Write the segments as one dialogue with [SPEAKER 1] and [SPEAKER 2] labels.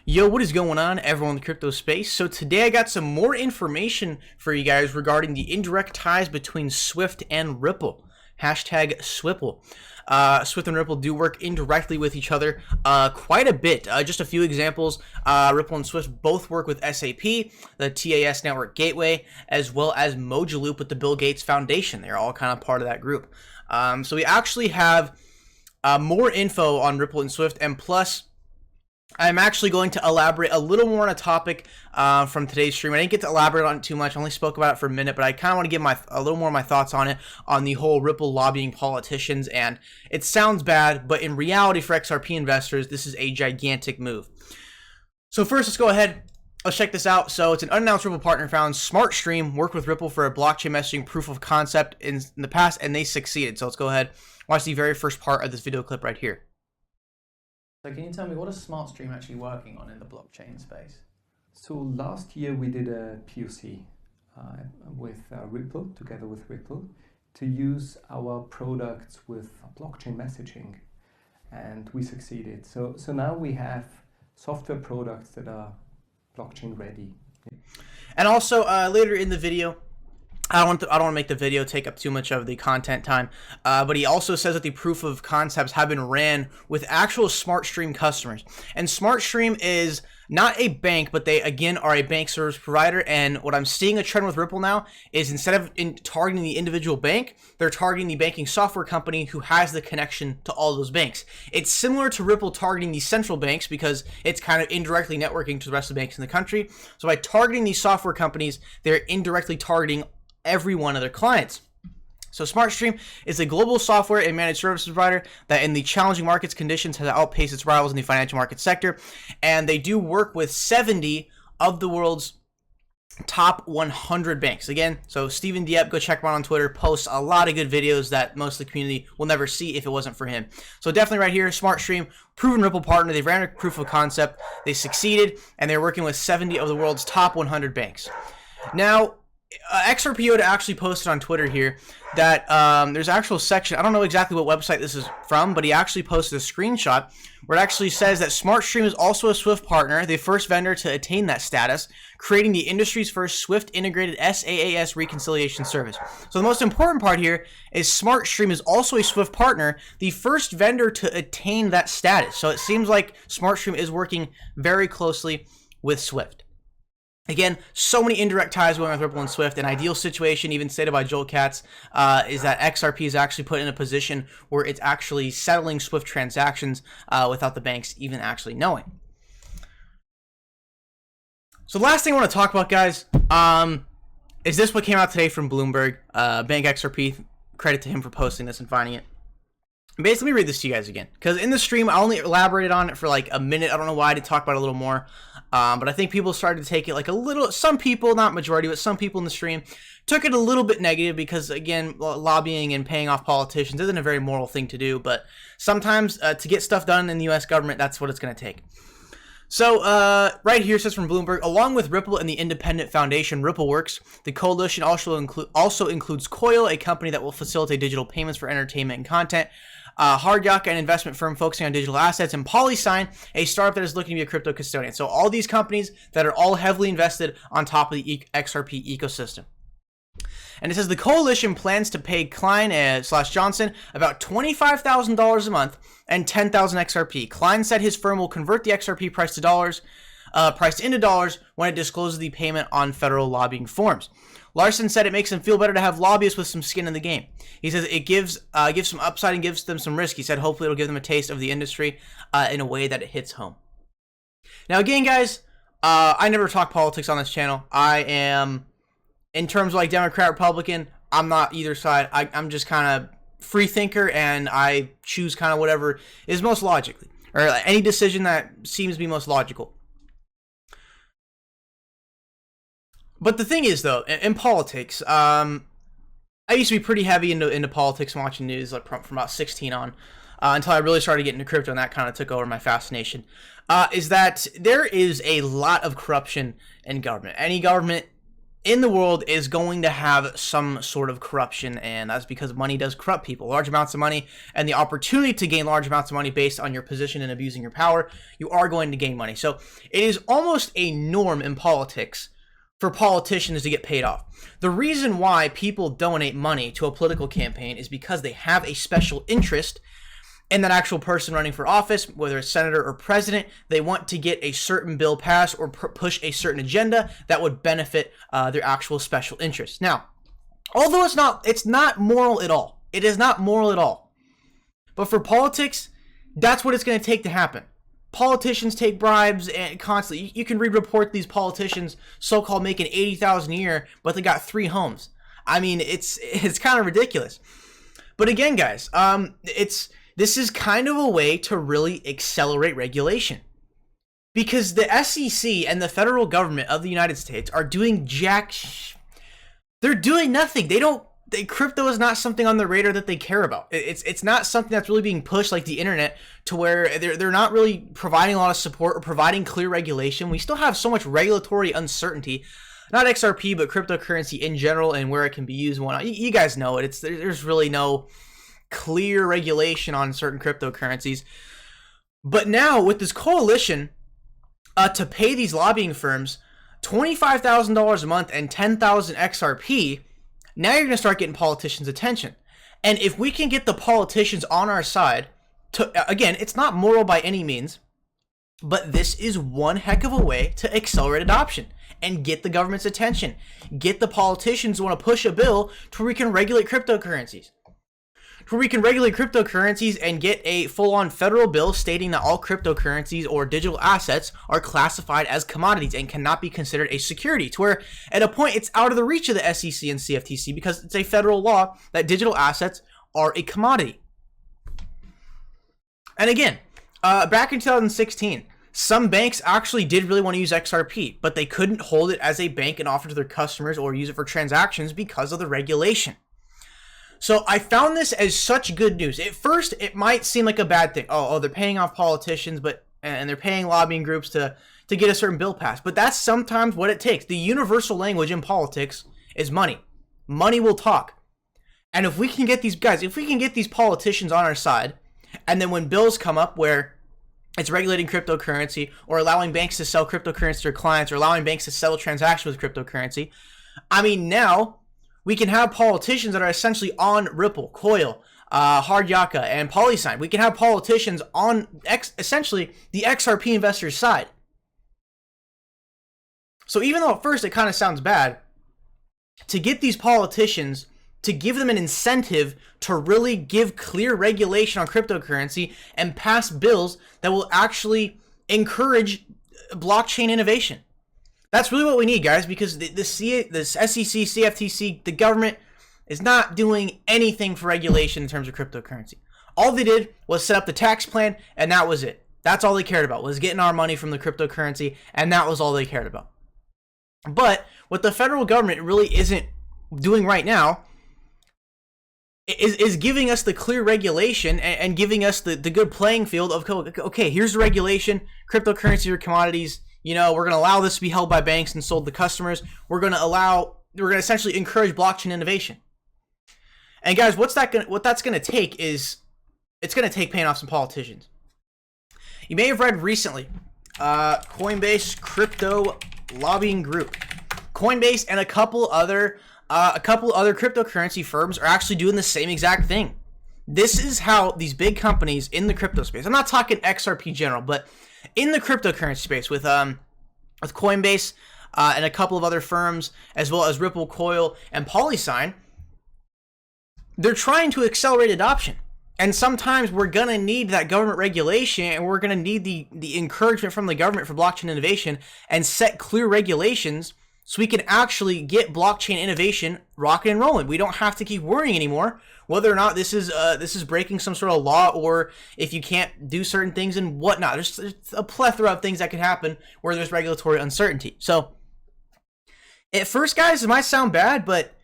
[SPEAKER 1] Yo, what is going on, everyone in the crypto space? So today I got some more information for you guys regarding the indirect ties between Swift and Ripple. Hashtag Swipple. Swift and Ripple do work indirectly with each other quite a bit. Just a few examples. Ripple and Swift both work with SAP, the TAS Network Gateway, as well as Mojaloop with the Bill Gates Foundation. They're all kind of part of that group. So we actually have more info on Ripple and Swift, and plus I'm actually going to elaborate a little more on a topic from today's stream. I didn't get to elaborate on it too much. I only spoke about it for a minute, but I kind of want to give a little more of my thoughts on it, on the whole Ripple lobbying politicians. And it sounds bad, but in reality for XRP investors, this is a gigantic move. So first, let's go ahead. Let's check this out. So it's an unannounced Ripple partner found SmartStream worked with Ripple for a blockchain messaging proof of concept in the past, and they succeeded. So let's go ahead, watch the very first part of this video clip right here.
[SPEAKER 2] So can you tell me, what is SmartStream actually working on in the blockchain space?
[SPEAKER 3] So last year we did a POC with Ripple, together with Ripple, to use our products with blockchain messaging, and we succeeded. So now we have software products that are blockchain ready.
[SPEAKER 1] And also later in the video, I don't want to make the video take up too much of the content time, but he also says that the proof of concepts have been ran with actual SmartStream customers. And SmartStream is not a bank, but they again are a bank service provider. And what I'm seeing a trend with Ripple now is instead of targeting the individual bank, they're targeting the banking software company who has the connection to all those banks. It's similar to Ripple targeting the central banks because it's kind of indirectly networking to the rest of the banks in the country. So by targeting these software companies, they're indirectly targeting every one of their clients. So SmartStream is a global software and managed services provider that in the challenging markets conditions has outpaced its rivals in the financial market sector. And they do work with 70 of the world's top 100 banks. Again, so Steven Dieppe, go check him out on Twitter, posts a lot of good videos that most of the community will never see if it wasn't for him. So definitely right here, SmartStream, proven Ripple partner. They ran a proof of concept. They succeeded, and they're working with 70 of the world's top 100 banks. Now, XRPO actually posted on Twitter here that there's an actual section. I don't know exactly what website this is from, but he actually posted a screenshot where it actually says that SmartStream is also a Swift partner, the first vendor to attain that status, creating the industry's first Swift integrated SaaS reconciliation service. So the most important part here is SmartStream is also a Swift partner, the first vendor to attain that status. So it seems like SmartStream is working very closely with Swift. Again, so many indirect ties going with Ripple and Swift. An ideal situation, even stated by Joel Katz, is that XRP is actually put in a position where it's actually settling Swift transactions without the banks even actually knowing. So the last thing I want to talk about, guys, is this what came out today from Bloomberg. Bank XRP, credit to him for posting this and finding it. Basically, let me read this to you guys again, because in the stream, I only elaborated on it for like a minute. I don't know why I didn't talk about it a little more, but I think people started to take it like a little, some people, not majority, but some people in the stream took it a little bit negative because, again, lobbying and paying off politicians isn't a very moral thing to do, but sometimes to get stuff done in the U.S. government, that's what it's going to take. So, right here it says from Bloomberg, along with Ripple and the independent foundation RippleWorks, the coalition also includes Coil, a company that will facilitate digital payments for entertainment and content, Hard Yucca, an investment firm focusing on digital assets, and PolySign, a startup that is looking to be a crypto custodian. So all these companies that are all heavily invested on top of the XRP ecosystem. And it says the coalition plans to pay Klein / Johnson about $25,000 a month and 10,000 XRP. Klein said his firm will convert the XRP price to dollars, priced into dollars when it discloses the payment on federal lobbying forms. Larson said it makes him feel better to have lobbyists with some skin in the game. He says it gives some upside and gives them some risk. He said hopefully it'll give them a taste of the industry in a way that it hits home. Now again, guys, I never talk politics on this channel. I am, in terms of like Democrat, Republican, I'm not either side. I'm just kind of free thinker, and I choose kind of whatever is most logically, or any decision that seems to be most logical. But the thing is, though, in politics, I used to be pretty heavy into politics and watching news like from about 16 on, until I really started getting into crypto, and that kind of took over my fascination, is that there is a lot of corruption in government. Any government in the world is going to have some sort of corruption, and that's because money does corrupt people. Large amounts of money and the opportunity to gain large amounts of money based on your position and abusing your power, you are going to gain money. So it is almost a norm in politics for politicians to get paid off. The reason why people donate money to a political campaign is because they have a special interest in that actual person running for office, whether it's senator or president. They want to get a certain bill passed or push a certain agenda that would benefit their actual special interest. Now, although it's not moral at all. It is not moral at all. But for politics, that's what it's going to take to happen. Politicians take bribes and constantly. You can read reports these politicians so-called making $80,000 a year, but they got 3 homes. I mean, it's kind of ridiculous. But again, guys, this is kind of a way to really accelerate regulation, because the SEC and the federal government of the United States are doing they're doing nothing. Crypto is not something on the radar that they care about. It's not something that's really being pushed like the internet, to where they're not really providing a lot of support or providing clear regulation. We still have so much regulatory uncertainty, not XRP, but cryptocurrency in general and where it can be used and whatnot. You guys know it. There's really no clear regulation on certain cryptocurrencies. But now with this coalition to pay these lobbying firms $25,000 a month and 10,000 XRP, now you're going to start getting politicians' attention. And if we can get the politicians on our side, again, it's not moral by any means, but this is one heck of a way to accelerate adoption and get the government's attention. Get the politicians who want to push a bill to where we can regulate cryptocurrencies. Where we can regulate cryptocurrencies and get a full-on federal bill stating that all cryptocurrencies or digital assets are classified as commodities and cannot be considered a security, to where at a point it's out of the reach of the SEC and CFTC because it's a federal law that digital assets are a commodity. And again, back in 2016, some banks actually did really want to use XRP, but they couldn't hold it as a bank and offer to their customers or use it for transactions because of the regulation. So I found this as such good news. At first, it might seem like a bad thing. Oh, they're paying off politicians, and they're paying lobbying groups to get a certain bill passed. But that's sometimes what it takes. The universal language in politics is money. Money will talk. And if we can get these guys, if we can get these politicians on our side, and then when bills come up where it's regulating cryptocurrency or allowing banks to sell cryptocurrency to their clients or allowing banks to settle transactions with cryptocurrency, I mean, now we can have politicians that are essentially on Ripple, Coil, Hard Yaka, and Polysign. We can have politicians on essentially the XRP investors' side. So even though at first it kind of sounds bad, to get these politicians, to give them an incentive to really give clear regulation on cryptocurrency and pass bills that will actually encourage blockchain innovation. That's really what we need, guys, because this SEC, CFTC, the government is not doing anything for regulation in terms of cryptocurrency. All they did was set up the tax plan, and that was it. That's all they cared about, was getting our money from the cryptocurrency, and that was all they cared about. But what the federal government really isn't doing right now is giving us the clear regulation and giving us the good playing field of, okay, here's the regulation, cryptocurrency are commodities. You know, we're going to allow this to be held by banks and sold to customers. We're going to essentially encourage blockchain innovation. And guys, what that's going to take is, it's going to take paying off some politicians. You may have read recently, Coinbase crypto lobbying group. Coinbase and a couple other cryptocurrency firms are actually doing the same exact thing. This is how these big companies in the crypto space, I'm not talking XRP general, but in the cryptocurrency space with Coinbase and a couple of other firms, as well as Ripple, Coil, and Polysign, they're trying to accelerate adoption. And sometimes we're going to need that government regulation, and we're going to need the encouragement from the government for blockchain innovation and set clear regulations so we can actually get blockchain innovation rocking and rolling. We don't have to keep worrying anymore whether or not this is breaking some sort of law, or if you can't do certain things and whatnot. There's a plethora of things that could happen where there's regulatory uncertainty. So at first, guys, it might sound bad, but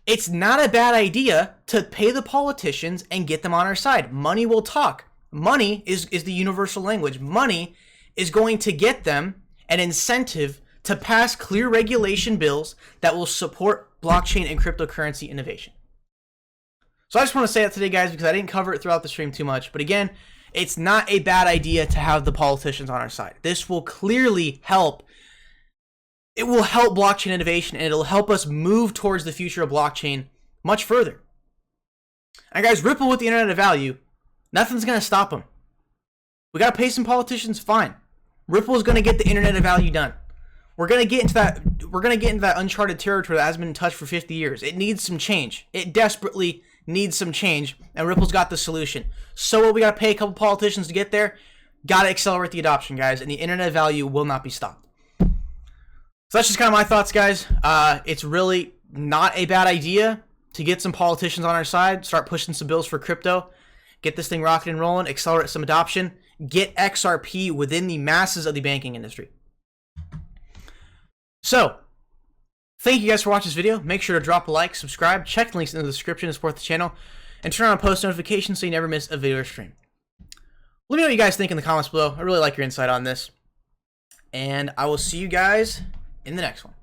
[SPEAKER 1] it's not a bad idea to pay the politicians and get them on our side. Money will talk. Money is the universal language. Money is going to get them an incentive to pass clear regulation bills that will support blockchain and cryptocurrency innovation. So I just want to say that today, guys, because I didn't cover it throughout the stream too much. But again, it's not a bad idea to have the politicians on our side. This will clearly help. It will help blockchain innovation, and it'll help us move towards the future of blockchain much further. And guys, Ripple with the Internet of Value, nothing's going to stop them. We got to pay some politicians, fine. Ripple is going to get the Internet of Value done. We're going to get into that uncharted territory that hasn't been touched for 50 years. It needs some change. It desperately needs some change, and Ripple's got the solution. So what, we got to pay a couple politicians to get there? Got to accelerate the adoption, guys, and the Internet of Value will not be stopped. So that's just kind of my thoughts, guys. It's really not a bad idea to get some politicians on our side, start pushing some bills for crypto, get this thing rocking and rolling, accelerate some adoption, get XRP within the masses of the banking industry. So, thank you guys for watching this video. Make sure to drop a like, subscribe, check the links in the description to support the channel, and turn on post notifications so you never miss a video or stream. Let me know what you guys think in the comments below. I really like your insight on this. And I will see you guys in the next one.